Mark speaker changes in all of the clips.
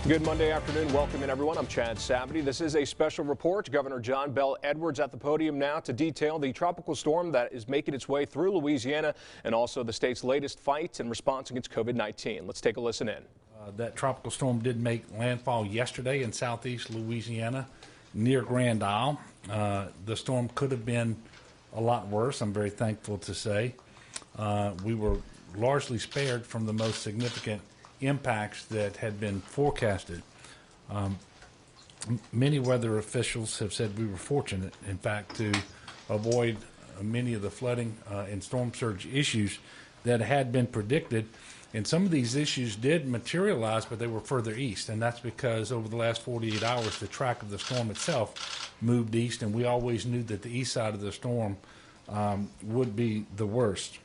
Speaker 1: Good Monday afternoon. Welcome in, everyone. I'm Chad Savity. This is a special report. Governor John Bel Edwards at the podium now to detail the tropical storm that is making its way through Louisiana and also the state's latest fight and response against COVID-19. Let's take a listen in.
Speaker 2: That tropical storm did make landfall yesterday in southeast Louisiana near Grand Isle. The storm could have been a lot worse, I'm very thankful to say. We were largely spared from the most significant impacts that had been forecasted. Many weather officials have said we were fortunate, in fact, to avoid many of the flooding and storm surge issues that had been predicted. And some of these issues did materialize, but they were further east. And that's because over the last 48 hours, the track of the storm itself moved east, and we always knew that the east side of the storm would be the worst.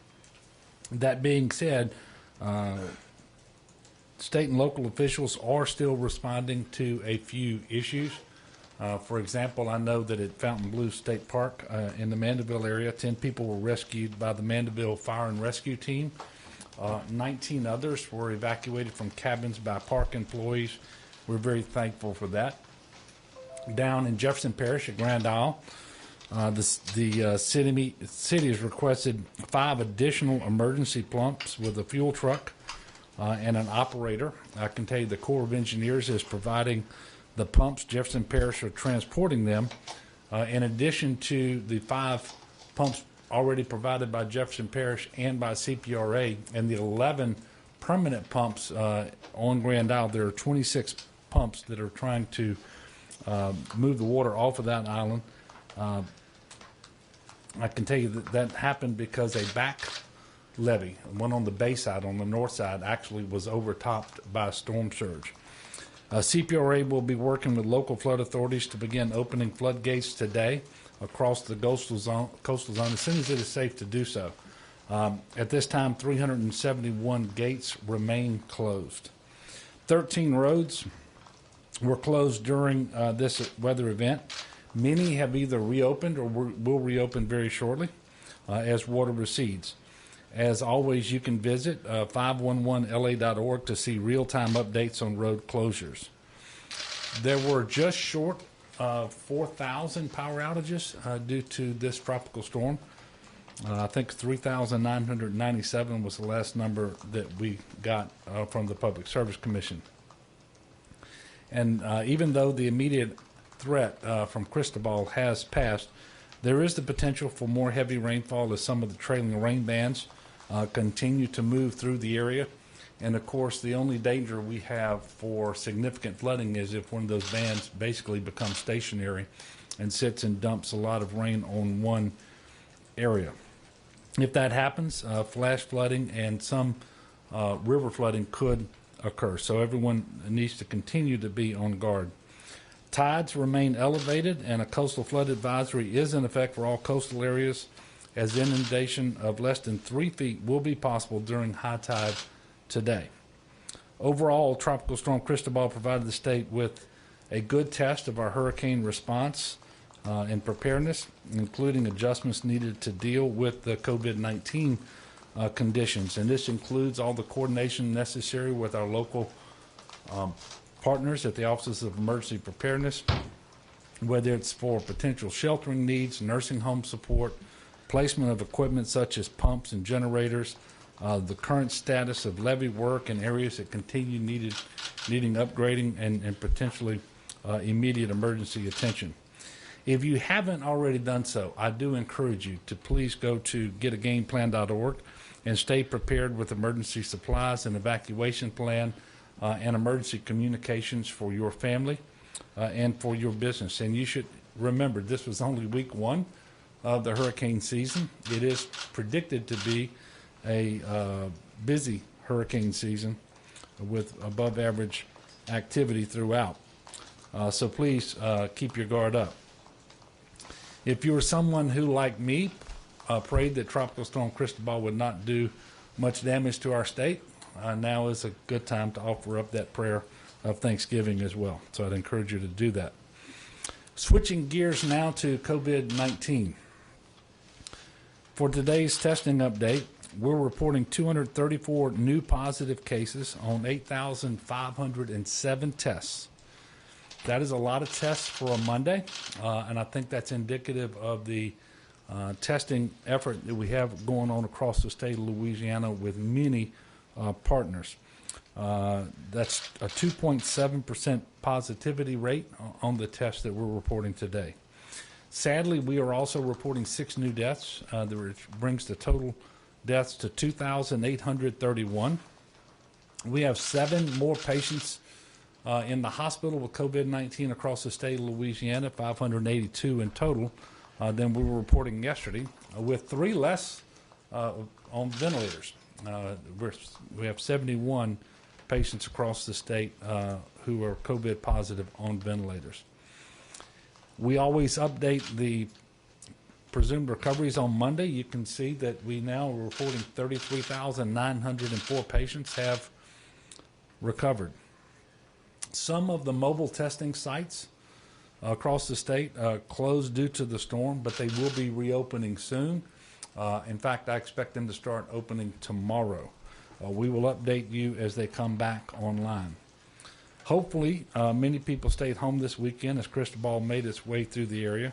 Speaker 2: That being said, state and local officials are still responding to a few issues. For example, I know that at Fontainebleau State Park in the Mandeville area, 10 people were rescued by the Mandeville Fire and Rescue Team. 19 others were evacuated from cabins by park employees. We're very thankful for that. Down in Jefferson Parish at Grand Isle, the city has requested 5 additional emergency pumps with a fuel truck and an operator. I can tell you the Corps of Engineers is providing the pumps. Jefferson Parish are transporting them. In addition to the 5 pumps already provided by Jefferson Parish and by CPRA and the 11 permanent pumps on Grand Isle, there are 26 pumps that are trying to move the water off of that island. I can tell you that happened because a back levee, one on the bay side, on the north side, actually was overtopped by a storm surge. CPRA will be working with local flood authorities to begin opening floodgates today across the coastal zone as soon as it is safe to do so. At this time, 371 gates remain closed. 13 roads were closed during this weather event. Many have either reopened or will reopen very shortly as water recedes. As always, you can visit 511la.org to see real-time updates on road closures. There were just short of 4,000 power outages due to this tropical storm. I think 3,997 was the last number that we got from the Public Service Commission. And even though the immediate threat from Cristobal has passed, there is the potential for more heavy rainfall as some of the trailing rain bands continue to move through the area. And of course, the only danger we have for significant flooding is if one of those bands basically becomes stationary and sits and dumps a lot of rain on one area. If that happens, flash flooding and some river flooding could occur. So everyone needs to continue to be on guard. Tides remain elevated, and a coastal flood advisory is in effect for all coastal areas, as inundation of less than 3 feet will be possible during high tide today. Overall, Tropical Storm Cristobal provided the state with a good test of our hurricane response and preparedness, including adjustments needed to deal with the COVID-19 conditions. And this includes all the coordination necessary with our local partners at the Offices of Emergency Preparedness, whether it's for potential sheltering needs, nursing home support, placement of equipment such as pumps and generators, the current status of levee work in areas that continue needing upgrading and potentially immediate emergency attention. If you haven't already done so, I do encourage you to please go to getagameplan.org and stay prepared with emergency supplies and evacuation plan and emergency communications for your family and for your business. And you should remember, this was only week 1 of the hurricane season. It is predicted to be a busy hurricane season with above average activity throughout. So please keep your guard up. If you were someone who, like me, prayed that Tropical Storm Cristobal would not do much damage to our state, now is a good time to offer up that prayer of thanksgiving as well. So I'd encourage you to do that. Switching gears now to COVID-19. For today's testing update, we're reporting 234 new positive cases on 8,507 tests. That is a lot of tests for a Monday, and I think that's indicative of the testing effort that we have going on across the state of Louisiana with many partners. That's a 2.7% positivity rate on the tests that we're reporting today. Sadly, we are also reporting 6 new deaths, which brings the total deaths to 2,831. We have 7 more patients in the hospital with COVID-19 across the state of Louisiana, 582 in total, than we were reporting yesterday, with 3 less on ventilators. We have 71 patients across the state who are COVID positive on ventilators. We always update the presumed recoveries on Monday. You can see that we now are reporting 33,904 patients have recovered. Some of the mobile testing sites across the state closed due to the storm, but they will be reopening soon. In fact, I expect them to start opening tomorrow. We will update you as they come back online. Hopefully, many people stayed home this weekend as Cristobal made its way through the area.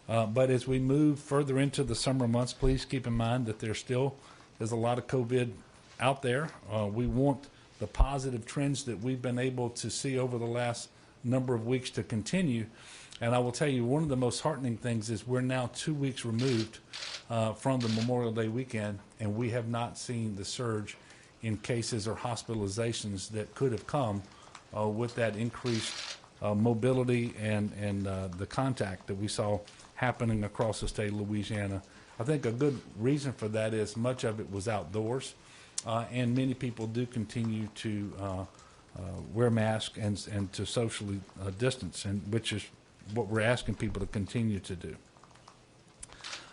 Speaker 2: But as we move further into the summer months, please keep in mind that there still is a lot of COVID out there. We want the positive trends that we've been able to see over the last number of weeks to continue. And I will tell you, one of the most heartening things is we're now 2 weeks removed from the Memorial Day weekend, and we have not seen the surge in cases or hospitalizations that could have come with that increased mobility and the contact that we saw happening across the state of Louisiana. I think a good reason for that is much of it was outdoors, and many people do continue to wear masks and to socially distance, and which is what we're asking people to continue to do.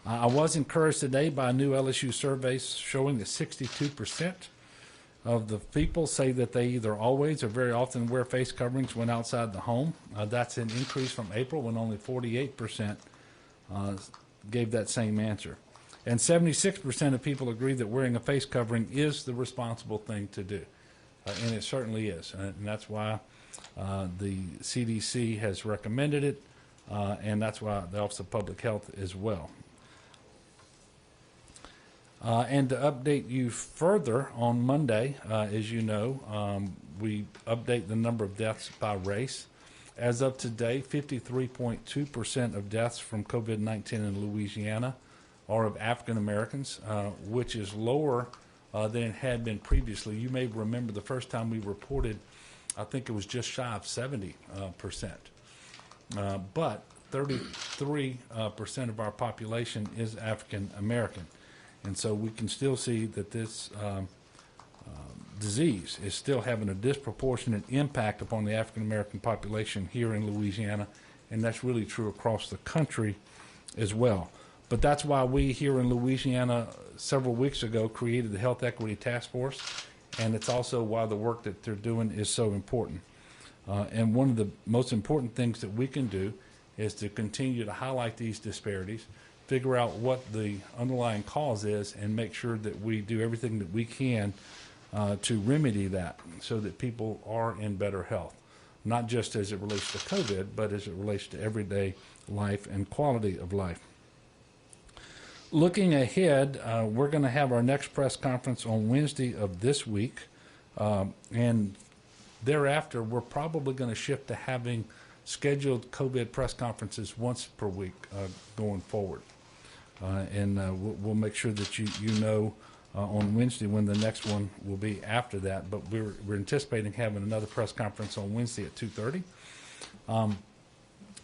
Speaker 2: I was encouraged today by a new LSU survey showing that 62% of the people say that they either always or very often wear face coverings when outside the home. That's an increase from April when only 48% gave that same answer. And 76% of people agree that wearing a face covering is the responsible thing to do. And it certainly is. And that's why the CDC has recommended it, and that's why the Office of Public Health as well. And to update you further, on Monday, as you know, we update the number of deaths by race. As of today, 53.2% of deaths from COVID-19 in Louisiana are of African Americans, which is lower than it had been previously. You may remember the first time we reported, I think it was just shy of 70%. But 33% of our population is African American. And so we can still see that this disease is still having a disproportionate impact upon the African American population here in Louisiana, and that's really true across the country as well. But that's why we here in Louisiana several weeks ago created the Health Equity Task Force, and it's also why the work that they're doing is so important. And one of the most important things that we can do is to continue to highlight these disparities, figure out what the underlying cause is, and make sure that we do everything that we can to remedy that so that people are in better health, not just as it relates to COVID, but as it relates to everyday life and quality of life. Looking ahead, we're going to have our next press conference on Wednesday of this week, and thereafter we're probably going to shift to having scheduled COVID press conferences once per week going forward. And we'll make sure that you know on Wednesday when the next one will be after that. But we're anticipating having another press conference on Wednesday at 2:30.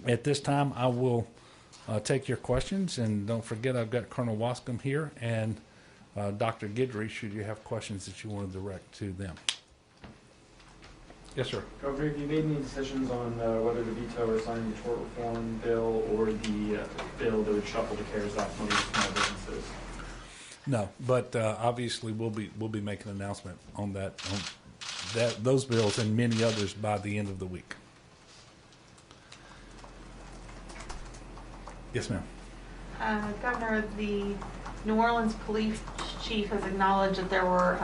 Speaker 2: At this time, I will take your questions. And don't forget, I've got Colonel Wascom here and Dr. Guidry, should you have questions that you want to direct to them. Yes, sir.
Speaker 3: Governor, have you made any decisions on whether to veto or sign the tort reform bill or the bill that would shuffle the CARES Act money to small businesses?
Speaker 2: No, but obviously we'll be making an announcement on those bills and many others by the end of the week. Yes, ma'am.
Speaker 4: Governor, the New Orleans police chief has acknowledged that there were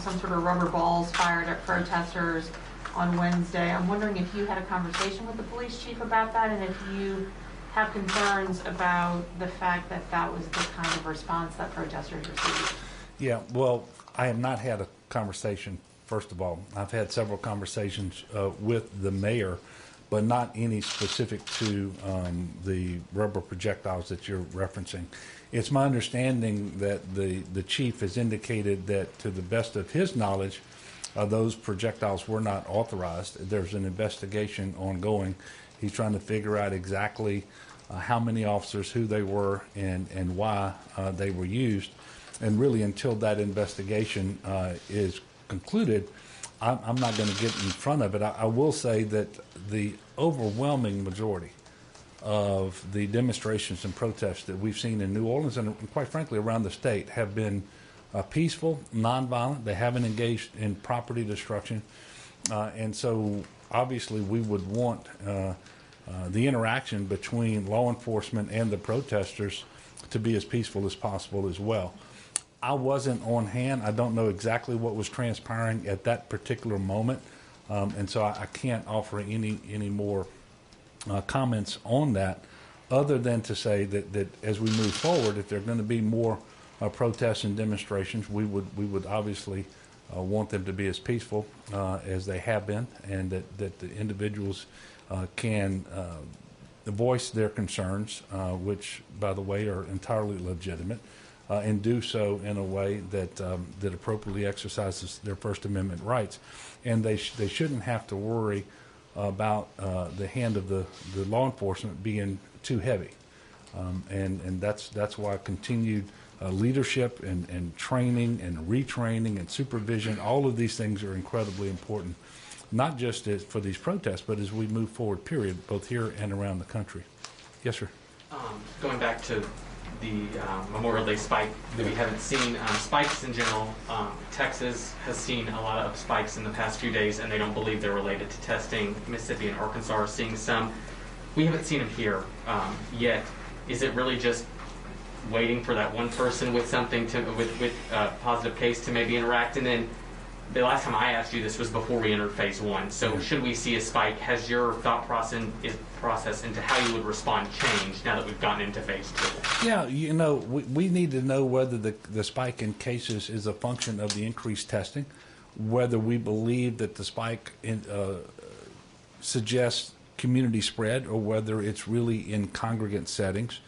Speaker 4: some sort of rubber balls fired at protesters on Wednesday. I'm wondering if you had a conversation with the police chief about that, and if you have concerns about the fact that that was the kind of response that protesters received.
Speaker 2: Yeah, well, I have not had a conversation, first of all. I've had several conversations with the mayor, but not any specific to the rubber projectiles that you're referencing. It's my understanding that the chief has indicated that, to the best of his knowledge, those projectiles were not authorized. There's an investigation ongoing. He's trying to figure out exactly how many officers, who they were, and why they were used. And really, until that investigation is concluded, I'm not going to get in front of it. I will say that the overwhelming majority of the demonstrations and protests that we've seen in New Orleans and quite frankly around the state have been peaceful, nonviolent. They haven't engaged in property destruction. And so obviously we would want the interaction between law enforcement and the protesters to be as peaceful as possible as well. I wasn't on hand. I don't know exactly what was transpiring at that particular moment, and so I can't offer any more comments on that, other than to say that as we move forward, if there are going to be more protests and demonstrations, we would obviously want them to be as peaceful as they have been, and that the individuals can voice their concerns, which, by the way, are entirely legitimate. And do so in a way that appropriately exercises their First Amendment rights, and they shouldn't have to worry about the hand of the law enforcement being too heavy, and that's why continued leadership and training and retraining and supervision, all of these things are incredibly important, not just for these protests, but as we move forward. Period, both here and around the country. Yes, sir.
Speaker 5: Going back to the Memorial Day spike that we haven't seen, spikes in general. Texas has seen a lot of spikes in the past few days, and they don't believe they're related to testing. Mississippi and Arkansas are seeing some. We haven't seen them here yet. Is it really just waiting for that one person with something with a positive case to maybe interact? And then the last time I asked you this was before we entered phase one. So should we see a spike? Has your thought process into how you would respond changed now that we've gotten into phase two?
Speaker 2: Yeah, you know, we need to know whether the spike in cases is a function of the increased testing, whether we believe that the spike suggests community spread, or whether it's really in congregate settings,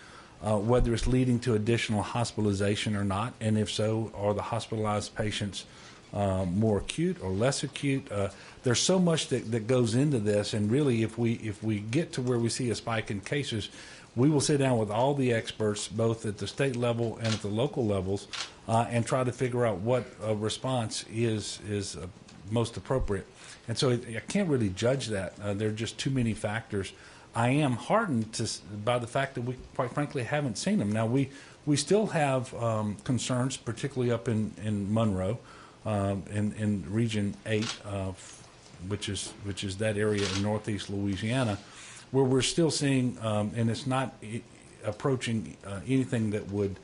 Speaker 2: whether it's leading to additional hospitalization or not, and if so, are the hospitalized patients more acute or less acute? There's so much that goes into this, and really, if we get to where we see a spike in cases, we will sit down with all the experts, both at the state level and at the local levels, and try to figure out what response is most appropriate. And so I can't really judge that. There are just too many factors. I am heartened by the fact that we, quite frankly, haven't seen them. Now, we still have concerns, particularly up in Monroe, in Region 8, which is that area in northeast Louisiana, where we're still seeing, and it's not approaching anything that would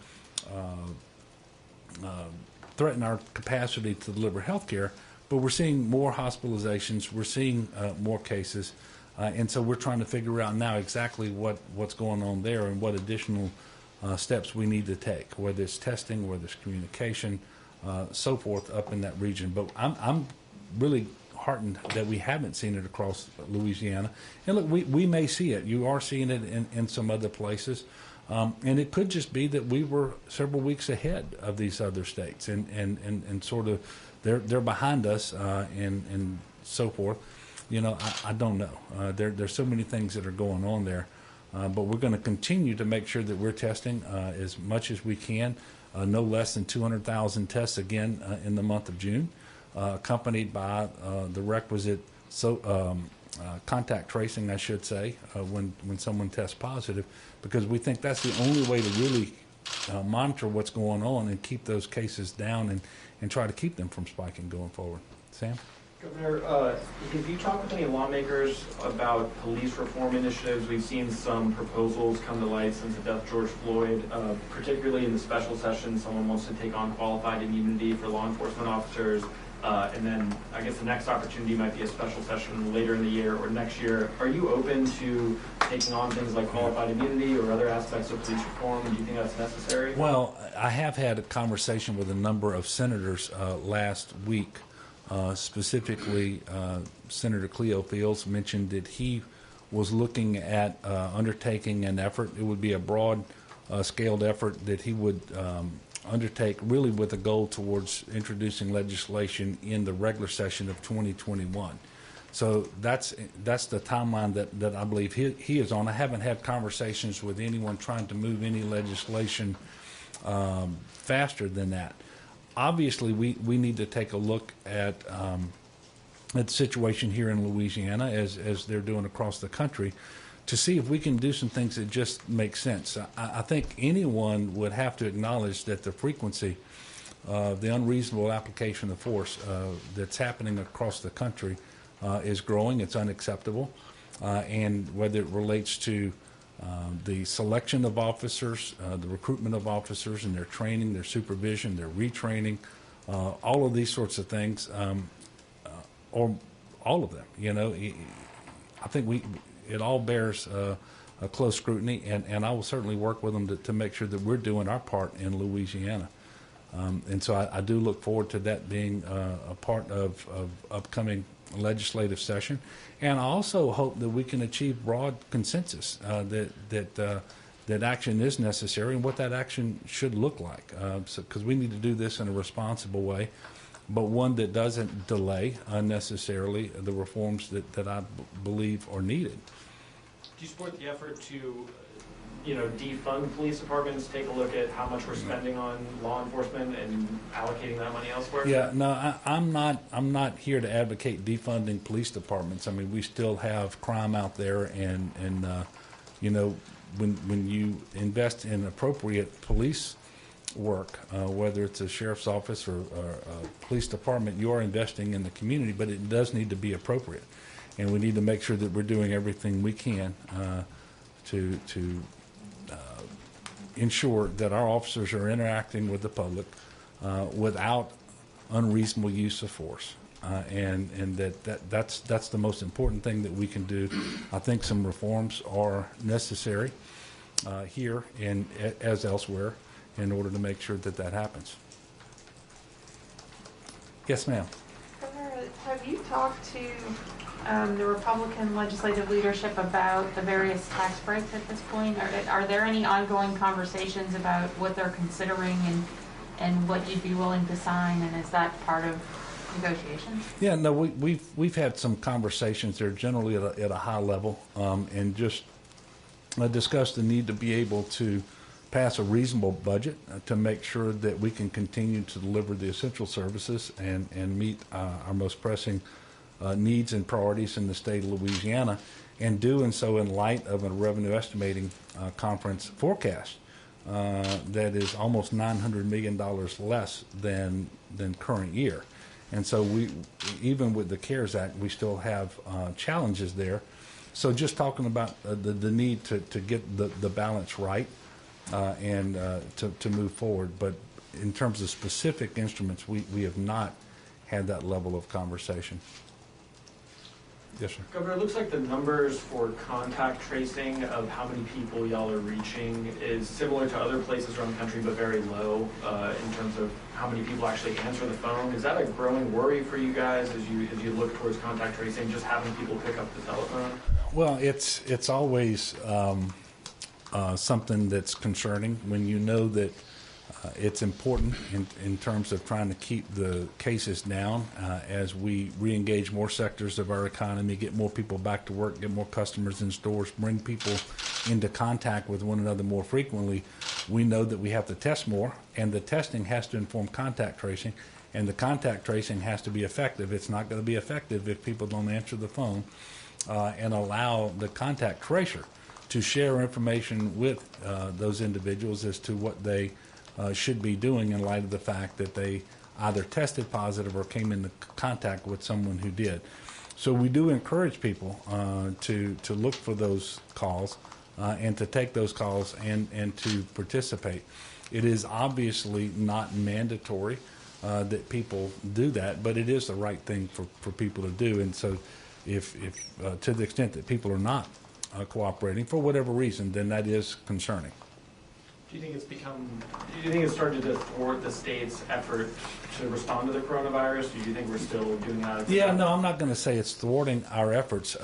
Speaker 2: threaten our capacity to deliver health care, but we're seeing more hospitalizations, we're seeing more cases, and so we're trying to figure out now exactly what's going on there and what additional steps we need to take, whether it's testing, whether it's communication, so forth up in that region. But I'm really heartened that we haven't seen it across Louisiana. And look, we may see it. You are seeing it in some other places. And it could just be that we were several weeks ahead of these other states and sort of they're behind us and so forth. You know, I don't know. There's so many things that are going on there. But we're going to continue to make sure that we're testing as much as we can. No less than 200,000 tests again in the month of June, accompanied by the requisite contact tracing, I should say, when someone tests positive, because we think that's the only way to really monitor what's going on and keep those cases down and try to keep them from spiking going forward. Sam?
Speaker 3: Governor, have you talked with any lawmakers about police reform initiatives? We've seen some proposals come to light since the death of George Floyd, particularly in the special session. Someone wants to take on qualified immunity for law enforcement officers. And then I guess the next opportunity might be a special session later in the year or next year. Are you open to taking on things like qualified immunity or other aspects of police reform? Do you think that's necessary?
Speaker 2: Well, I have had a conversation with a number of senators last week. Specifically, Senator Cleo Fields mentioned that he was looking at undertaking an effort. It would be a broad scaled effort that he would undertake, really with a goal towards introducing legislation in the regular session of 2021. So that's the timeline that I believe he is on. I haven't had conversations with anyone trying to move any legislation faster than that. Obviously, we need to take a look at the situation here in Louisiana, as they're doing across the country, to see if we can do some things that just make sense. I think anyone would have to acknowledge that the frequency of the unreasonable application of force that's happening across the country is growing. It's unacceptable. And whether it relates to the selection of officers, the recruitment of officers, and their training, their supervision, their retraining, all of these sorts of things, or all of them. You know, I think it all bears a close scrutiny, and I will certainly work with them to make sure that we're doing our part in Louisiana. And so I do look forward to that being a part of upcoming legislative session, and I also hope that we can achieve broad consensus that action is necessary and what that action should look like. Because we need to do this in a responsible way, but one that doesn't delay unnecessarily the reforms that I believe are needed.
Speaker 3: Do you support the effort to, defund police departments, take a look at how much we're spending on law enforcement and allocating that money elsewhere?
Speaker 2: Yeah, no, I'm not here to advocate defunding police departments. I mean, we still have crime out there, and when you invest in appropriate police work, whether it's a sheriff's office or a police department, you are investing in the community, but it does need to be appropriate, and we need to make sure that we're doing everything we can to ensure that our officers are interacting with the public without unreasonable use of force, and that's the most important thing that we can do. I think some reforms are necessary here and as elsewhere in order to make sure that happens. Yes, ma'am.
Speaker 4: Governor, have you talked to the Republican legislative leadership about the various tax breaks at this point? Are there any ongoing conversations about what they're considering and what you'd be willing to sign, and is that part of negotiations? Yeah, no,
Speaker 2: we've had some conversations. They're generally at a high level, and just discussed the need to be able to pass a reasonable budget to make sure that we can continue to deliver the essential services and meet our most pressing needs and priorities in the state of Louisiana, and doing so in light of a revenue estimating conference forecast that is almost $900 million less than current year. And so we, even with the CARES Act, we still have challenges there. So just talking about the need to get the balance right and to move forward. But in terms of specific instruments, we have not had that level of conversation. Yes, sir.
Speaker 3: Governor, it looks like the numbers for contact tracing of how many people y'all are reaching is similar to other places around the country, but very low in terms of how many people actually answer the phone. Is that a growing worry for you guys as you look towards contact tracing, just having people pick up the telephone?
Speaker 2: Well, it's always something that's concerning when you know that it's important in terms of trying to keep the cases down as we re-engage more sectors of our economy, get more people back to work, get more customers in stores, bring people into contact with one another more frequently. We know that we have to test more, and the testing has to inform contact tracing, and the contact tracing has to be effective. It's not going to be effective if people don't answer the phone and allow the contact tracer to share information with those individuals as to what they should be doing in light of the fact that they either tested positive or came into contact with someone who did. So we do encourage people to look for those calls and to take those calls and to participate. It is obviously not mandatory that people do that, but it is the right thing for people to do. And so if to the extent that people are not cooperating for whatever reason, then that is concerning.
Speaker 3: Do you think it's started to thwart the state's effort to respond to the coronavirus? Or do you think we're still doing that?
Speaker 2: Yeah, no, I'm not going to say it's thwarting our efforts.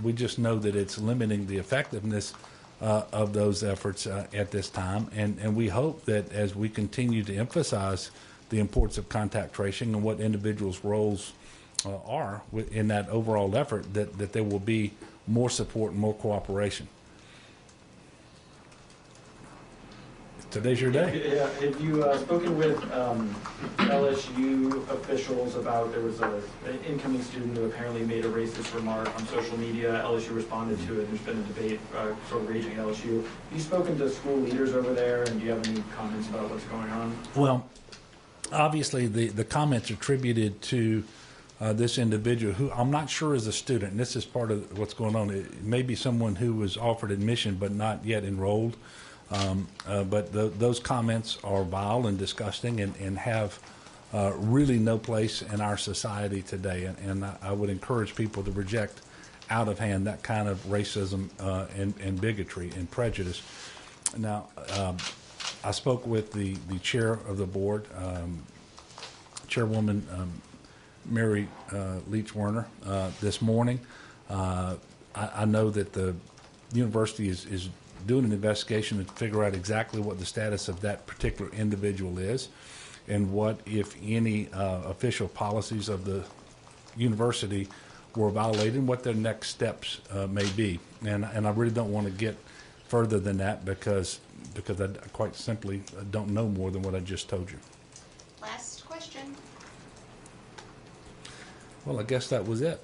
Speaker 2: We just know that it's limiting the effectiveness of those efforts at this time. And we hope that as we continue to emphasize the importance of contact tracing and what individuals' roles are in that overall effort, that there will be more support and more cooperation. Today's your day.
Speaker 3: Yeah. Have you spoken with LSU officials about, there was an incoming student who apparently made a racist remark on social media. LSU responded to it. There's been a debate sort of raging at LSU. Have you spoken to school leaders over there, and do you have any comments about what's going on?
Speaker 2: Well, obviously the comments attributed to this individual, who I'm not sure is a student, and this is part of what's going on. It may be someone who was offered admission but not yet enrolled. But those comments are vile and disgusting and have really no place in our society today. And I would encourage people to reject out of hand that kind of racism and bigotry and prejudice. Now, I spoke with the chair of the board, Chairwoman Mary Leach Werner, this morning. I know that the university is doing an investigation to figure out exactly what the status of that particular individual is and what, if any, official policies of the university were violated and what their next steps may be. And I really don't want to get further than that because I quite simply don't know more than what I just told you.
Speaker 6: Last question.
Speaker 2: Well, I guess that was it.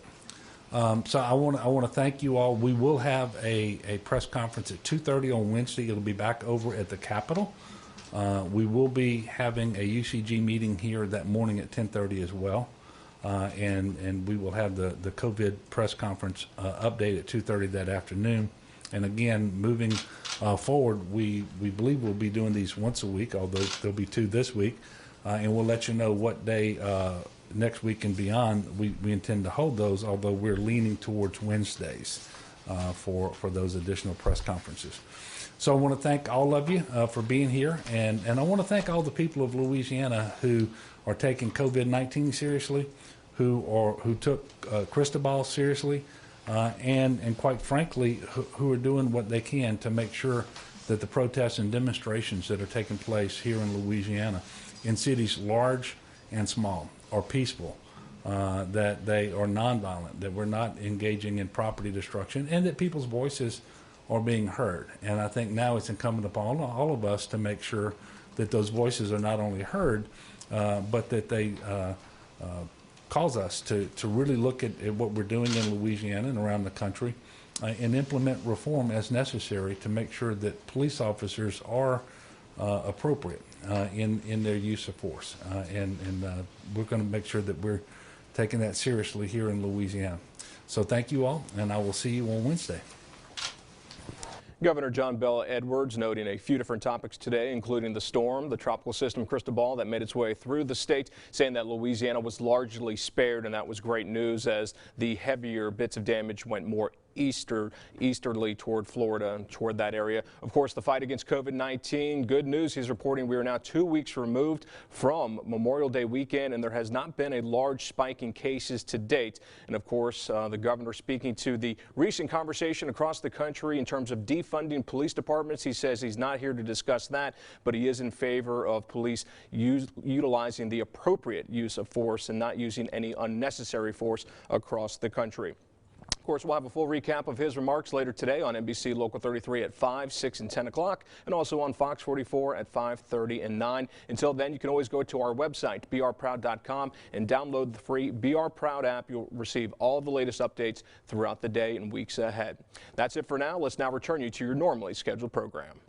Speaker 2: So I want to thank you all. We will have a press conference at 2:30 on Wednesday. It'll be back over at the Capitol. We will be having a UCG meeting here that morning at 10:30 as well, and we will have the COVID press conference update at 2:30 that afternoon. And again, moving forward, we believe we'll be doing these once a week, although there'll be 2 this week, and we'll let you know what day next week and beyond we intend to hold those, although we're leaning towards Wednesdays for those additional press conferences. So I want to thank all of you for being here, and I want to thank all the people of Louisiana who are taking COVID-19 seriously, who took Cristobal seriously, and quite frankly, who are doing what they can to make sure that the protests and demonstrations that are taking place here in Louisiana, in cities large and small, are peaceful, that they are nonviolent, that we're not engaging in property destruction, and that people's voices are being heard. And I think now it's incumbent upon all of us to make sure that those voices are not only heard, but that they cause us to really look at what we're doing in Louisiana and around the country and implement reform as necessary to make sure that police officers are appropriate in their use of force. And we're going to make sure that we're taking that seriously here in Louisiana. So thank you all, and I will see you on Wednesday.
Speaker 1: Governor John Bel Edwards noting a few different topics today, including the storm, the tropical system Cristobal that made its way through the state, saying that Louisiana was largely spared, and that was great news as the heavier bits of damage went more easterly toward Florida and toward that area. Of course, the fight against COVID-19, good news. He's reporting we are now 2 weeks removed from Memorial Day weekend, and there has not been a large spike in cases to date. And of course, the governor speaking to the recent conversation across the country in terms of defunding police departments. He says he's not here to discuss that, but he is in favor of police utilizing the appropriate use of force and not using any unnecessary force across the country. Of course, we'll have a full recap of his remarks later today on NBC Local 33 at 5, 6, and 10 o'clock, and also on Fox 44 at 5:30 and 9. Until then, you can always go to our website, brproud.com, and download the free BR Proud app. You'll receive all the latest updates throughout the day and weeks ahead. That's it for now. Let's now return you to your normally scheduled program.